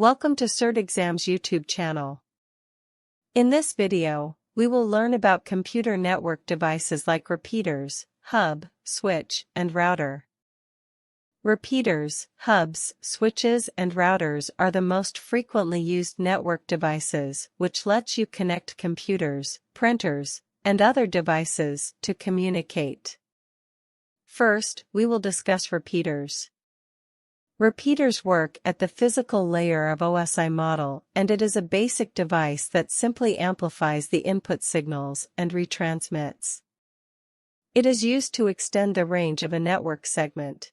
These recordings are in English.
Welcome to CertExam's YouTube channel. In this video, we will learn about computer network devices like repeaters, hub, switch, and router. Repeaters, hubs, switches, and routers are the most frequently used network devices which lets you connect computers, printers, and other devices to communicate. First, we will discuss repeaters. Repeaters work at the physical layer of OSI model, and it is a basic device that simply amplifies the input signals and retransmits. It is used to extend the range of a network segment.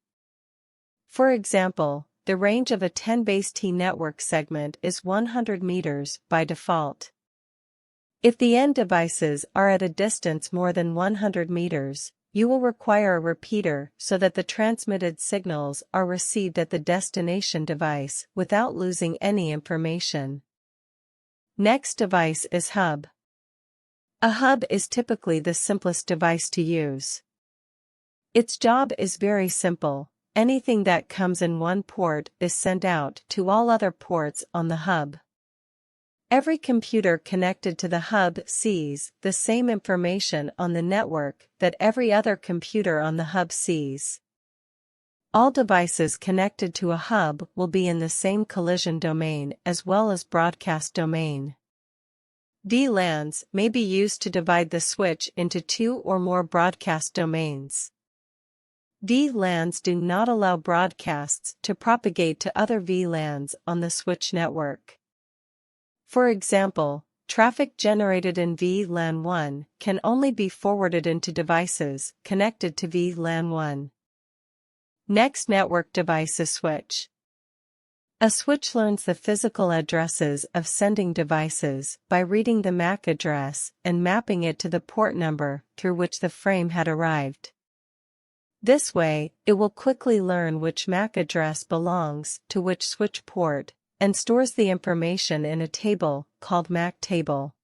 For example, the range of a 10^-T network segment is 100 meters by default. If the end devices are at a distance more than 100 meters, you will require a repeater so that the transmitted signals are received at the destination device without losing any information. Next device is hub. A hub is typically the simplest device to use. Its job is very simple. Anything that comes in one port is sent out to all other ports on the hub. Every computer connected to the hub sees the same information on the network that every other computer on the hub sees. All devices connected to a hub will be in the same collision domain as well as broadcast domain. VLANs may be used to divide the switch into two or more broadcast domains. VLANs do not allow broadcasts to propagate to other VLANs on the switch network. For example, traffic generated in VLAN 1 can only be forwarded into devices connected to VLAN 1. Next network device is switch. A switch learns the physical addresses of sending devices by reading the MAC address and mapping it to the port number through which the frame had arrived. This way, it will quickly learn which MAC address belongs to which switch port, and stores the information in a table called MAC table.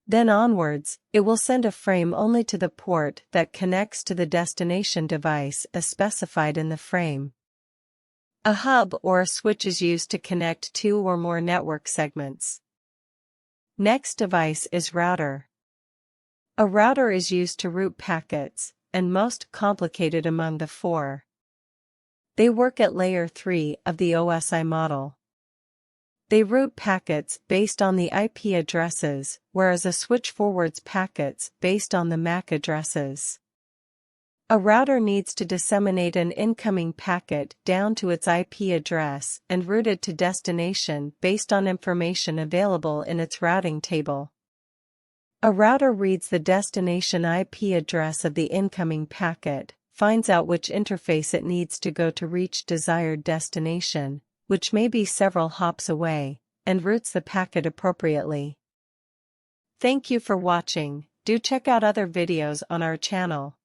Then onwards, it will send a frame only to the port that connects to the destination device as specified in the frame. A hub or a switch is used to connect two or more network segments. Next device is router. A router is used to route packets, and most complicated among the four. They work at layer 3 of the OSI model. They route packets based on the IP addresses, whereas a switch forwards packets based on the MAC addresses. A router needs to disseminate an incoming packet down to its IP address and route it to destination based on information available in its routing table. A router reads the destination IP address of the incoming packet, finds out which interface it needs to go to reach desired destination, which may be several hops away, and routes the packet appropriately. Thank you for watching. Do check out other videos on our channel.